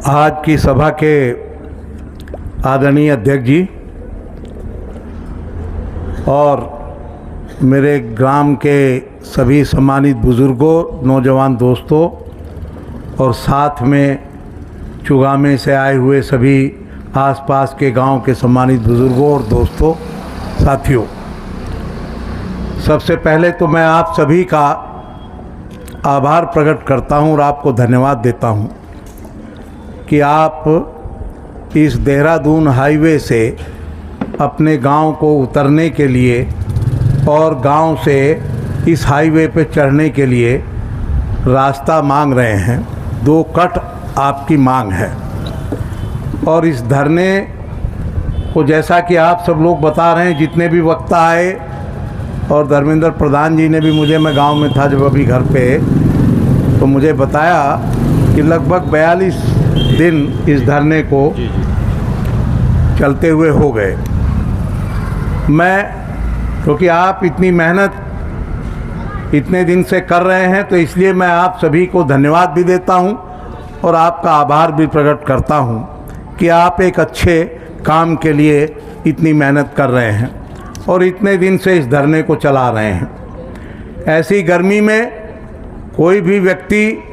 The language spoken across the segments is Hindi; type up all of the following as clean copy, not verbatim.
आज की सभा के आदरणीय अध्यक्ष जी और मेरे ग्राम के सभी सम्मानित बुज़ुर्गों, नौजवान दोस्तों और साथ में चुगामे से आए हुए सभी आसपास के गांव के सम्मानित बुज़ुर्गों और दोस्तों, साथियों, सबसे पहले तो मैं आप सभी का आभार प्रकट करता हूं और आपको धन्यवाद देता हूं कि आप इस देहरादून हाईवे से अपने गांव को उतरने के लिए और गांव से इस हाईवे पे चढ़ने के लिए रास्ता मांग रहे हैं। 2 कट आपकी मांग है और इस धरने को, जैसा कि आप सब लोग बता रहे हैं, जितने भी वक्ता आए और धर्मेंद्र प्रधान जी ने भी मैं गांव में था जब अभी घर पे, तो मुझे बताया कि लगभग 42 दिन इस धरने को चलते हुए हो गए। क्योंकि आप इतनी मेहनत इतने दिन से कर रहे हैं, तो इसलिए मैं आप सभी को धन्यवाद भी देता हूं और आपका आभार भी प्रकट करता हूं कि आप एक अच्छे काम के लिए इतनी मेहनत कर रहे हैं और इतने दिन से इस धरने को चला रहे हैं। ऐसी गर्मी में कोई भी व्यक्ति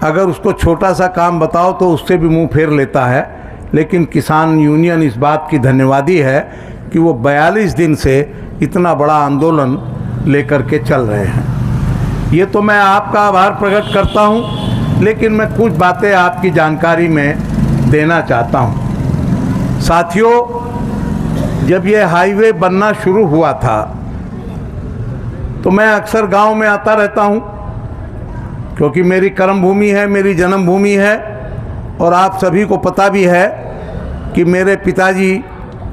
अगर उसको छोटा सा काम बताओ तो उससे भी मुंह फेर लेता है, लेकिन किसान यूनियन इस बात की धन्यवादी है कि वो 42 दिन से इतना बड़ा आंदोलन लेकर के चल रहे हैं। ये तो मैं आपका आभार प्रकट करता हूँ, लेकिन मैं कुछ बातें आपकी जानकारी में देना चाहता हूँ। साथियों, जब ये हाईवे बनना शुरू हुआ था तो मैं अक्सर गांव में आता रहता हूँ, क्योंकि मेरी कर्म भूमि है, मेरी जन्मभूमि है और आप सभी को पता भी है कि मेरे पिताजी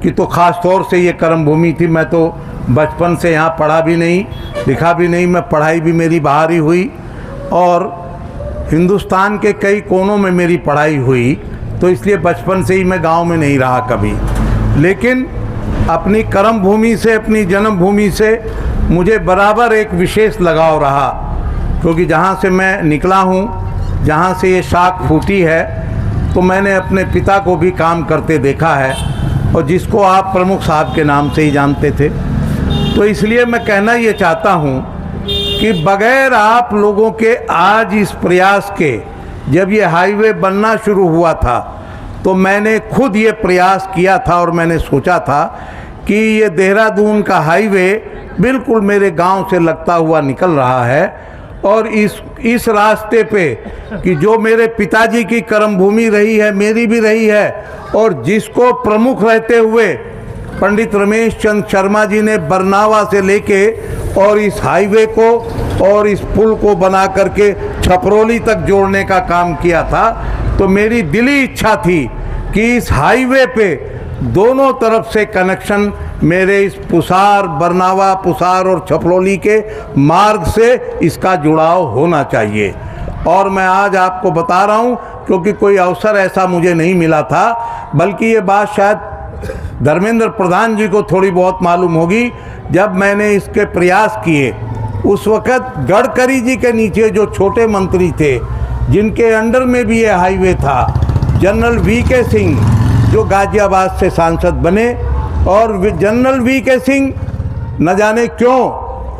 की तो ख़ास तौर से ये कर्म भूमि थी। मैं तो बचपन से यहाँ पढ़ा भी नहीं, लिखा भी नहीं, मैं पढ़ाई भी मेरी बाहर ही हुई और हिंदुस्तान के कई कोनों में मेरी पढ़ाई हुई, तो इसलिए बचपन से ही मैं गांव में नहीं रहा कभी। लेकिन अपनी कर्म भूमि से, अपनी जन्मभूमि से मुझे बराबर एक विशेष लगाव रहा, क्योंकि जहाँ से मैं निकला हूँ, जहाँ से ये शाख फूटी है, तो मैंने अपने पिता को भी काम करते देखा है और जिसको आप प्रमुख साहब के नाम से ही जानते थे। तो इसलिए मैं कहना ये चाहता हूँ कि बगैर आप लोगों के आज इस प्रयास के, जब ये हाईवे बनना शुरू हुआ था तो मैंने खुद ये प्रयास किया था और मैंने सोचा था कि ये देहरादून का हाईवे बिल्कुल मेरे गांव से लगता हुआ निकल रहा है और इस रास्ते पे कि जो मेरे पिताजी की कर्मभूमि रही है, मेरी भी रही है, और जिसको प्रमुख रहते हुए पंडित रमेश चंद्र शर्मा जी ने बरनावा से लेके और इस हाईवे को और इस पुल को बना करके छपरौली तक जोड़ने का काम किया था, तो मेरी दिली इच्छा थी कि इस हाईवे पे दोनों तरफ से कनेक्शन मेरे इस पुसार, बरनावा, पुसार और छपरौली के मार्ग से इसका जुड़ाव होना चाहिए। और मैं आज आपको बता रहा हूँ, क्योंकि कोई अवसर ऐसा मुझे नहीं मिला था, बल्कि ये बात शायद धर्मेंद्र प्रधान जी को थोड़ी बहुत मालूम होगी। जब मैंने इसके प्रयास किए, उस वक़्त गडकरी जी के नीचे जो छोटे मंत्री थे, जिनके अंडर में भी ये हाईवे था, जनरल वी.के. सिंह, जो गाजियाबाद से सांसद बने, और जनरल वी.के. सिंह न जाने क्यों,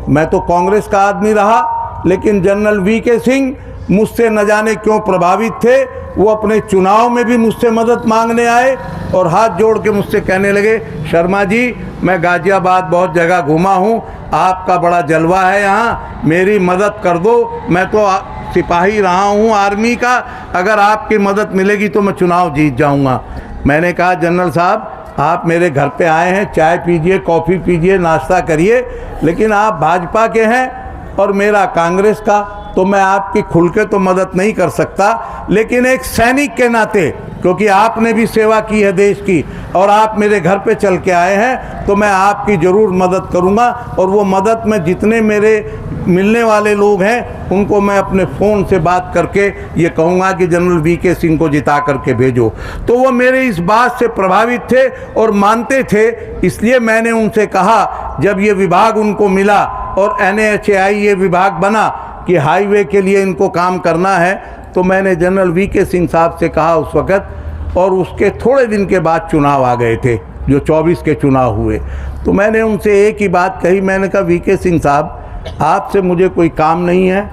मैं तो कांग्रेस का आदमी रहा, लेकिन जनरल वी.के. सिंह मुझसे न जाने क्यों प्रभावित थे। वो अपने चुनाव में भी मुझसे मदद मांगने आए और हाथ जोड़ के मुझसे कहने लगे, शर्मा जी, मैं गाजियाबाद बहुत जगह घूमा हूँ, आपका बड़ा जलवा है यहाँ, मेरी मदद कर दो, मैं तो सिपाही रहा हूँ आर्मी का, अगर आपकी मदद मिलेगी तो मैं चुनाव जीत जाऊँगा। मैंने कहा, जनरल साहब, आप मेरे घर पे आए हैं, चाय पीजिए, कॉफ़ी पीजिए, नाश्ता करिए, लेकिन आप भाजपा के हैं और मेरा कांग्रेस का, तो मैं आपकी खुल के तो मदद नहीं कर सकता, लेकिन एक सैनिक के नाते, क्योंकि आपने भी सेवा की है देश की और आप मेरे घर पे चल के आए हैं, तो मैं आपकी ज़रूर मदद करूंगा। और वो मदद में जितने मेरे मिलने वाले लोग हैं उनको मैं अपने फ़ोन से बात करके ये कहूँगा कि जनरल वी.के. सिंह को जिता करके भेजो। तो वो मेरे इस बात से प्रभावित थे और मानते थे, इसलिए मैंने उनसे कहा, जब ये विभाग उनको मिला और NHAI ये विभाग बना कि हाईवे के लिए इनको काम करना है, तो मैंने जनरल वीके सिंह साहब से कहा उस वक़्त, और उसके थोड़े दिन के बाद चुनाव आ गए थे, जो 24 के चुनाव हुए, तो मैंने उनसे एक ही बात कही। मैंने कहा वीके सिंह साहब, आपसे मुझे कोई काम नहीं है,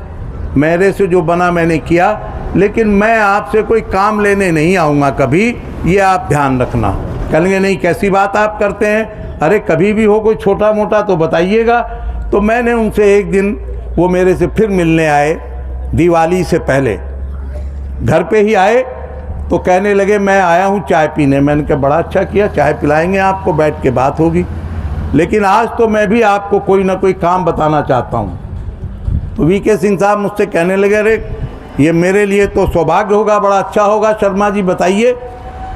मेरे से जो बना मैंने किया, लेकिन मैं आपसे कोई काम लेने नहीं आऊँगा कभी, ये आप ध्यान रखना। कहेंगे नहीं, कैसी बात आप करते हैं, अरे कभी भी हो कोई छोटा मोटा तो बताइएगा। तो मैंने उनसे एक दिन, वो मेरे से फिर मिलने आए दिवाली से पहले, घर पे ही आए, तो कहने लगे मैं आया हूँ चाय पीने। मैंने कहा बड़ा अच्छा किया, चाय पिलाएंगे आपको, बैठ के बात होगी, लेकिन आज तो मैं भी आपको कोई ना कोई काम बताना चाहता हूँ। तो वीके सिंह साहब मुझसे कहने लगे, अरे ये मेरे लिए तो सौभाग्य होगा, बड़ा अच्छा होगा, शर्मा जी बताइए।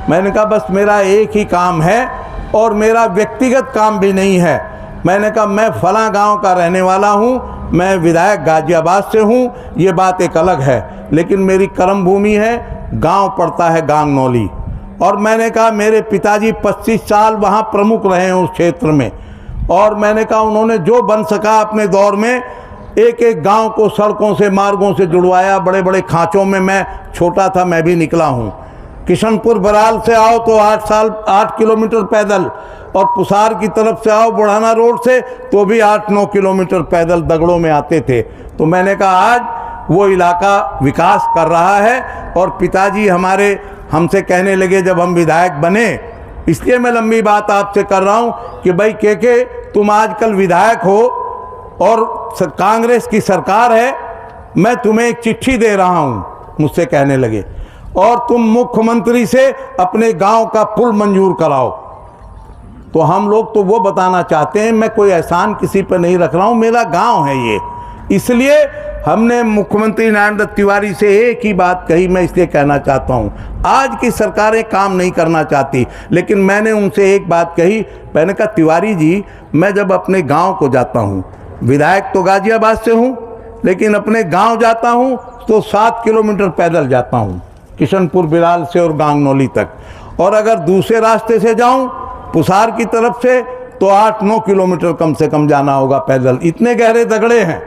मैंने कहा बस मेरा एक ही काम है, और मेरा व्यक्तिगत काम भी नहीं है। मैंने कहा मैं फलां गांव का रहने वाला हूं, मैं विधायक गाजियाबाद से हूं, ये बात एक अलग है, लेकिन मेरी कर्म भूमि है, गांव पड़ता है गांगनौली। और मैंने कहा मेरे पिताजी 25 साल वहां प्रमुख रहे हैं उस क्षेत्र में, और मैंने कहा उन्होंने जो बन सका अपने दौर में एक एक गांव को सड़कों से, मार्गों से जुड़वाया। बड़े बड़े खांचों में, मैं छोटा था मैं भी निकला हूं। किशनपुर बराल से आओ तो 8 किलोमीटर पैदल, और पुसार की तरफ से आओ बुढ़ाना रोड से तो भी 8-9 किलोमीटर पैदल दगड़ों में आते थे। तो मैंने कहा आज वो इलाका विकास कर रहा है, और पिताजी हमारे हमसे कहने लगे जब हम विधायक बने, इसलिए मैं लंबी बात आपसे कर रहा हूँ कि भाई के तुम आजकल विधायक हो और कांग्रेस की सरकार है, मैं तुम्हें एक चिट्ठी दे रहा हूँ, मुझसे कहने लगे, और तुम मुख्यमंत्री से अपने गांव का पुल मंजूर कराओ। तो हम लोग तो वो बताना चाहते हैं, मैं कोई एहसान किसी पर नहीं रख रहा हूँ, मेरा गांव है ये, इसलिए हमने मुख्यमंत्री नारायण दत्त तिवारी से एक ही बात कही। मैं इसलिए कहना चाहता हूँ, आज की सरकारें काम नहीं करना चाहती, लेकिन मैंने उनसे एक बात कही। मैंने कहा तिवारी जी, मैं जब अपने गाँव को जाता हूँ, विधायक तो गाजियाबाद से हूँ, लेकिन अपने गाँव जाता हूँ तो 7 किलोमीटर पैदल जाता हूँ, किशनपुर बिलाल से और गांगनौली तक, और अगर दूसरे रास्ते से जाऊं पुसार की तरफ से तो 8-9 किलोमीटर कम से कम जाना होगा पैदल, इतने गहरे दगड़े हैं।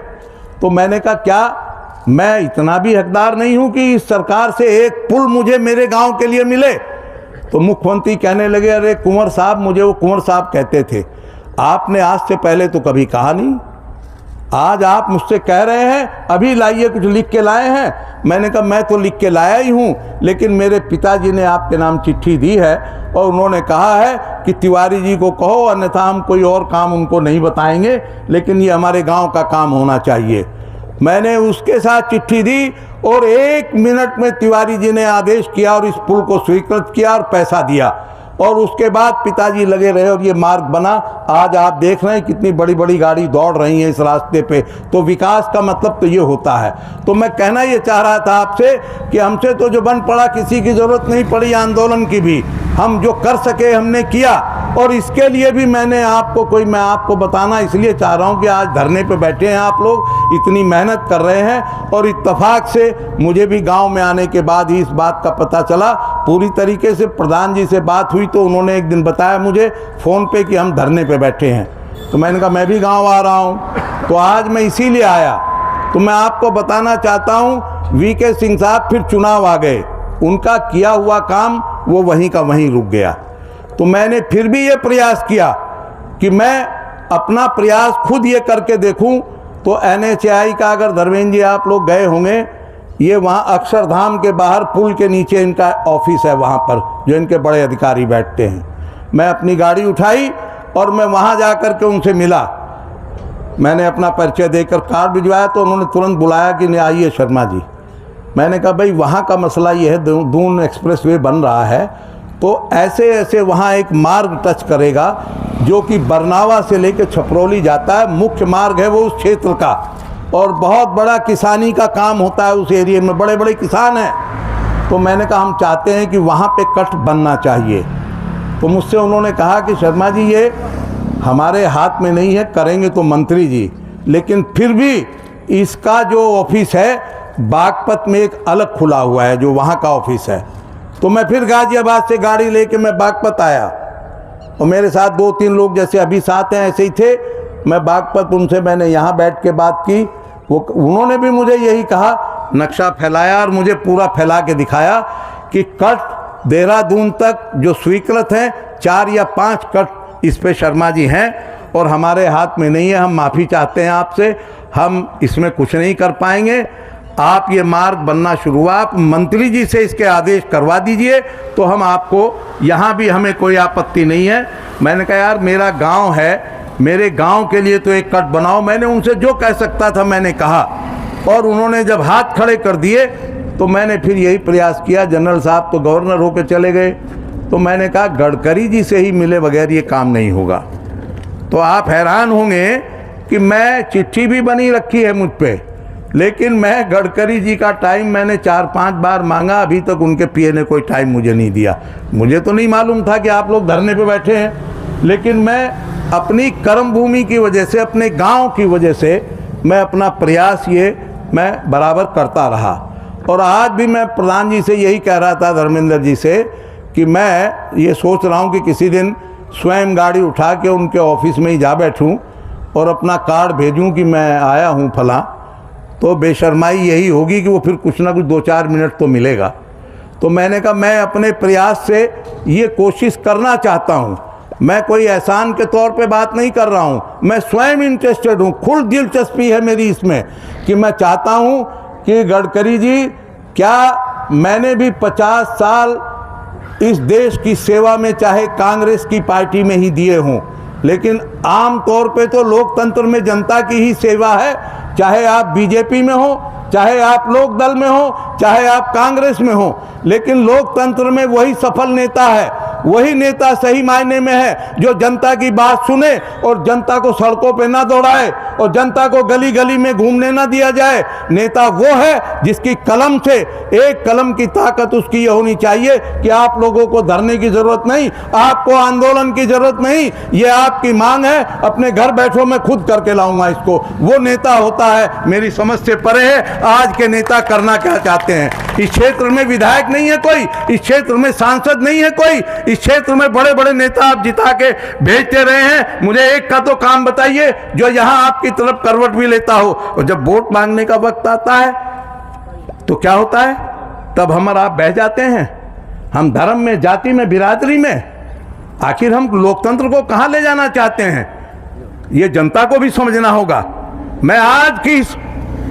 तो मैंने कहा क्या मैं इतना भी हकदार नहीं हूं कि इस सरकार से एक पुल मुझे मेरे गांव के लिए मिले? तो मुख्यमंत्री कहने लगे, अरे कुंवर साहब, मुझे वो कुंवर साहब कहते थे, आपने आज से पहले तो कभी कहा नहीं, आज आप मुझसे कह रहे हैं अभी लाइए, कुछ लिख के लाए हैं। मैंने कहा मैं तो लिख के लाया ही हूँ, लेकिन मेरे पिताजी ने आपके नाम चिट्ठी दी है, और उन्होंने कहा है कि तिवारी जी को कहो, अन्यथा हम कोई और काम उनको नहीं बताएंगे, लेकिन ये हमारे गांव का काम होना चाहिए। मैंने उसके साथ चिट्ठी दी, और 1 मिनट में तिवारी जी ने आदेश किया और इस पुल को स्वीकृत किया और पैसा दिया, और उसके बाद पिताजी लगे रहे और ये मार्ग बना। आज आप देख रहे हैं कितनी बड़ी बड़ी गाड़ी दौड़ रही है इस रास्ते पे। तो विकास का मतलब तो ये होता है। तो मैं कहना ये चाह रहा था आपसे कि हमसे तो जो बन पड़ा, किसी की ज़रूरत नहीं पड़ी आंदोलन की भी, हम जो कर सके हमने किया, और इसके लिए भी मैं आपको बताना इसलिए चाह रहा हूँ कि आज धरने पे बैठे हैं आप लोग, इतनी मेहनत कर रहे हैं, और इत्तेफाक से मुझे भी गांव में आने के बाद ही इस बात का पता चला। पूरी तरीके से प्रधान जी से बात हुई तो उन्होंने एक दिन बताया मुझे फ़ोन पे कि हम धरने पे बैठे हैं। तो मैंने कहा मैं भी गाँव आ रहा हूँ, तो आज मैं इसीलिए आया। तो मैं आपको बताना चाहता हूँ, वीके सिंह साहब फिर चुनाव आ गए, उनका किया हुआ काम वो वहीं का वहीं रुक गया। तो मैंने फिर भी ये प्रयास किया कि मैं अपना प्रयास खुद ये करके देखूं। तो NHAI का, अगर धर्मेंद्र जी आप लोग गए होंगे, ये वहाँ अक्षरधाम के बाहर पुल के नीचे इनका ऑफिस है, वहाँ पर जो इनके बड़े अधिकारी बैठते हैं। मैं अपनी गाड़ी उठाई और मैं वहाँ जा कर के उनसे मिला। मैंने अपना परिचय देकर कार्ड भिजवाया, तो उन्होंने तुरंत बुलाया कि नहीं आइए शर्मा जी। मैंने कहा भाई वहाँ का मसला ये है, दून एक्सप्रेसवे बन रहा है, तो ऐसे ऐसे वहाँ एक मार्ग टच करेगा जो कि बरनावा से लेकर छपरौली जाता है, मुख्य मार्ग है वो उस क्षेत्र का, और बहुत बड़ा किसानी का काम होता है उस एरिया में, बड़े बड़े किसान हैं। तो मैंने कहा हम चाहते हैं कि वहाँ पे कट बनना चाहिए। तो मुझसे उन्होंने कहा कि शर्मा जी ये हमारे हाथ में नहीं है, करेंगे तो मंत्री जी, लेकिन फिर भी इसका जो ऑफिस है बागपत में एक अलग खुला हुआ है, जो वहाँ का ऑफिस है। तो मैं फिर गाजियाबाद से गाड़ी लेके मैं बागपत आया, और मेरे साथ 2-3 लोग जैसे अभी साथ हैं ऐसे ही थे। मैं बागपत, उनसे मैंने यहाँ बैठ के बात की, उन्होंने भी मुझे यही कहा, नक्शा फैलाया और मुझे पूरा फैला के दिखाया कि कट देहरादून तक जो स्वीकृत हैं 4 या 5 कट इस पे शर्मा जी हैं और हमारे हाथ में नहीं है। हम माफ़ी चाहते हैं आपसे, हम इसमें कुछ नहीं कर पाएंगे। आप ये मार्ग बनना शुरू हुआ, आप मंत्री जी से इसके आदेश करवा दीजिए तो हम आपको, यहाँ भी हमें कोई आपत्ति नहीं है। मैंने कहा यार मेरा गांव है, मेरे गांव के लिए तो एक कट बनाओ। मैंने उनसे जो कह सकता था मैंने कहा और उन्होंने जब हाथ खड़े कर दिए तो मैंने फिर यही प्रयास किया। जनरल साहब तो गवर्नर होकर चले गए, तो मैंने कहा गडकरी जी से ही मिले बगैर ये काम नहीं होगा। तो आप हैरान होंगे कि मैं चिट्ठी भी बनी रखी है मुझ पे, लेकिन मैं गडकरी जी का टाइम मैंने 4-5 बार मांगा, अभी तक उनके पीए ने कोई टाइम मुझे नहीं दिया। मुझे तो नहीं मालूम था कि आप लोग धरने पे बैठे हैं, लेकिन मैं अपनी कर्म भूमि की वजह से, अपने गांव की वजह से मैं अपना प्रयास ये मैं बराबर करता रहा। और आज भी मैं प्रधान जी से यही कह रहा था, धर्मेंद्र जी से, कि मैं ये सोच रहा हूँ कि किसी दिन स्वयं गाड़ी उठा के उनके ऑफिस में ही जा बैठूँ और अपना कार्ड भेजूँ कि मैं आया हूँ फलां। तो बेशर्माई यही होगी कि वो फिर कुछ ना कुछ 2-4 मिनट तो मिलेगा। तो मैंने कहा मैं अपने प्रयास से ये कोशिश करना चाहता हूँ, मैं कोई एहसान के तौर पे बात नहीं कर रहा हूँ, मैं स्वयं इंटरेस्टेड हूँ, खुद दिलचस्पी है मेरी इसमें कि मैं चाहता हूँ कि गडकरी जी, क्या मैंने भी 50 साल इस देश की सेवा में चाहे कांग्रेस की पार्टी में ही दिए हों, लेकिन आम तौर पे तो लोकतंत्र में जनता की ही सेवा है, चाहे आप बीजेपी में हो, चाहे आप लोक दल में हो, चाहे आप कांग्रेस में हो। लेकिन लोकतंत्र में वही सफल नेता है, वही नेता सही मायने में है जो जनता की बात सुने और जनता को सड़कों पे ना दौड़ाए और जनता को गली गली में घूमने ना दिया जाए। नेता वो है जिसकी कलम से, एक कलम की ताकत उसकी ये होनी चाहिए कि आप लोगों को धरने की जरूरत नहीं, आपको आंदोलन की जरूरत नहीं, ये आपकी मांग है, अपने घर बैठो मैं खुद करके लाऊंगा इसको। वो नेता होता है, मेरी समझ से परे है आज के नेता करना क्या चाहते हैं। इस क्षेत्र में विधायक नहीं है कोई, इस क्षेत्र में सांसद नहीं है कोई, इस क्षेत्र में बड़े बड़े नेता आप जिता के भेजते रहे हैं। मुझे एक का तो काम बताइए जो यहां आपकी तरफ करवट भी लेता हो, और जब वोट मांगने का वक्त आता है तो क्या होता है, तब हम और आप बह जाते हैं। हम धर्म में, जाति में, बिरादरी में, आखिर हम लोकतंत्र को कहां ले जाना चाहते हैं, ये जनता को भी समझना होगा। मैं आज की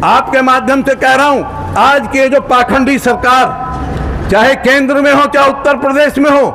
आपके माध्यम से कह रहा हूं, आज की जो पाखंडी सरकार, चाहे केंद्र में हो चाहे उत्तर प्रदेश में हो,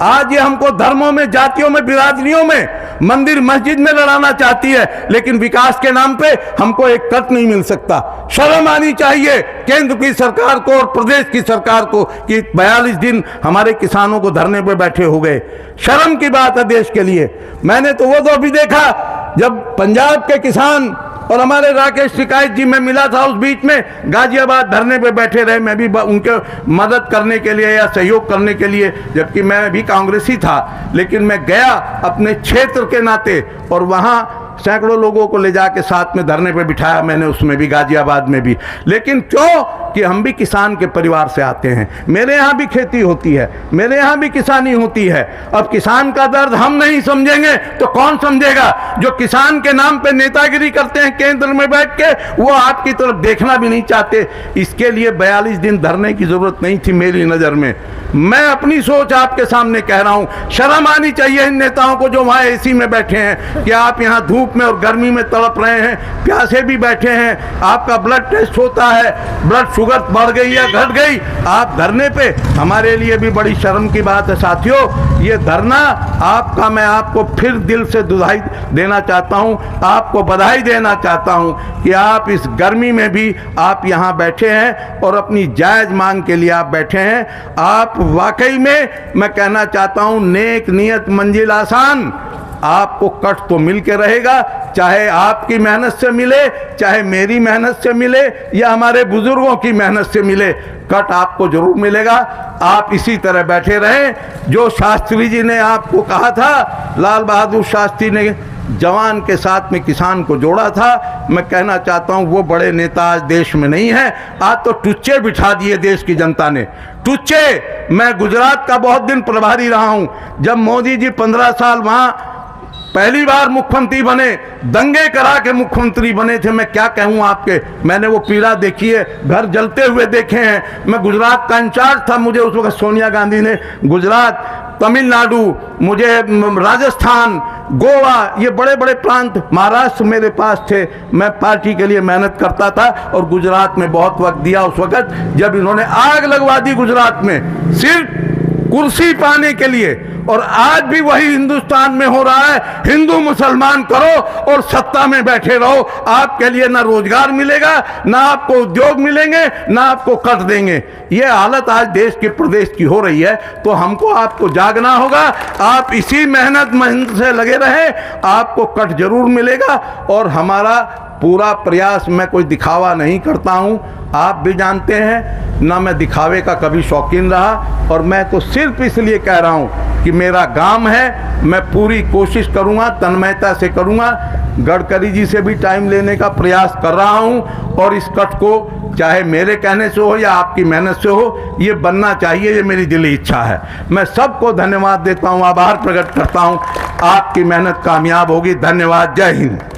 आज ये हमको धर्मों में, जातियों में, बिरादरियों में, मंदिर मस्जिद में लड़ाना चाहती है, लेकिन विकास के नाम पे हमको एक कट नहीं मिल सकता। शर्म आनी चाहिए केंद्र की सरकार को और प्रदेश की सरकार को कि 42 दिन हमारे किसानों को धरने पे बैठे हो गए। शर्म की बात है देश के लिए। मैंने तो वो दौर भी देखा जब पंजाब के किसान और हमारे राकेश टिकैत जी, मैं मिला था उस बीच में, गाजियाबाद धरने पे बैठे रहे, मैं भी उनके मदद करने के लिए या सहयोग करने के लिए, जबकि मैं भी कांग्रेसी था, लेकिन मैं गया अपने क्षेत्र के नाते और वहाँ सैकड़ों लोगों को ले जाके साथ में धरने पे बिठाया मैंने, उसमें भी गाजियाबाद में भी। लेकिन क्यों कि हम भी किसान के परिवार से आते हैं, मेरे यहाँ भी खेती होती है, मेरे यहाँ भी किसानी होती है। अब किसान का दर्द हम नहीं समझेंगे तो कौन समझेगा? जो किसान के नाम पे नेतागिरी करते हैं केंद्र में बैठ के, वो आपकी तरफ देखना भी नहीं चाहते। इसके लिए 42 दिन धरने की जरूरत नहीं थी मेरी नज़र में। मैं अपनी सोच आपके सामने कह रहा हूँ। शर्म आनी चाहिए इन नेताओं को जो वहाँ एसी में बैठे हैं कि आप यहाँ धूप में और गर्मी में तड़प रहे हैं, प्यासे भी बैठे हैं, आपका ब्लड टेस्ट होता है, ब्लड शुगर बढ़ गई या घट गई, आप धरने पे। हमारे लिए भी बड़ी शर्म की बात है साथियों। ये धरना आपका, मैं आपको फिर दिल से बधाई देना चाहता हूँ, आपको बधाई देना चाहता हूँ कि आप इस गर्मी में भी आप यहाँ बैठे हैं और अपनी जायज़ मांग के लिए आप बैठे हैं। आप वाकई में, मैं कहना चाहता हूँ, नेक नियत मंजिल आसान। आपको कट तो मिल के रहेगा, चाहे आपकी मेहनत से मिले, चाहे मेरी मेहनत से मिले या हमारे बुजुर्गों की मेहनत से मिले, कट आपको जरूर मिलेगा। आप इसी तरह बैठे रहें। जो शास्त्री जी ने आपको कहा था, लाल बहादुर शास्त्री ने जवान के साथ में किसान को जोड़ा था, मैं कहना चाहता हूं वो बड़े नेता आज देश में नहीं है। आज तो टुच्चे बिठा दिए देश की जनता ने, टुच्चे। मैं गुजरात का बहुत दिन प्रभारी रहा हूं। जब मोदी जी 15 साल वहां पहली बार मुख्यमंत्री बने, दंगे करा के मुख्यमंत्री बने थे। मैं क्या कहूँ आपके, मैंने वो पीड़ा देखी है, घर जलते हुए देखे हैं। मैं गुजरात का इंचार्ज था, मुझे उस वक्त सोनिया गांधी ने गुजरात, तमिलनाडु, मुझे राजस्थान, गोवा, ये बड़े बड़े प्रांत, महाराष्ट्र मेरे पास थे। मैं पार्टी के लिए मेहनत करता था और गुजरात में बहुत वक्त दिया उस वक्त जब इन्होंने आग लगवा दी गुजरात में सिर्फ कुर्सी पाने के लिए। और आज भी वही हिंदुस्तान में हो रहा है, हिंदू मुसलमान करो और सत्ता में बैठे रहो। आपके लिए ना रोजगार मिलेगा, ना आपको उद्योग मिलेंगे, ना आपको कट देंगे। ये हालत आज देश के प्रदेश की हो रही है। तो हमको आपको जागना होगा। आप इसी मेहनत से लगे रहे, आपको कट जरूर मिलेगा। और हमारा पूरा प्रयास, मैं कोई दिखावा नहीं करता हूँ, आप भी जानते हैं ना, मैं दिखावे का कभी शौकीन रहा। और मैं तो सिर्फ इसलिए कह रहा हूँ कि मेरा काम है, मैं पूरी कोशिश करूँगा, तन्मयता से करूँगा। गडकरी जी से भी टाइम लेने का प्रयास कर रहा हूँ और इस कट को चाहे मेरे कहने से हो या आपकी मेहनत से हो, ये बनना चाहिए, ये मेरी दिली इच्छा है। मैं सबको धन्यवाद देता हूँ, आभार प्रकट करता हूँ। आपकी मेहनत कामयाब होगी। धन्यवाद। जय हिंद।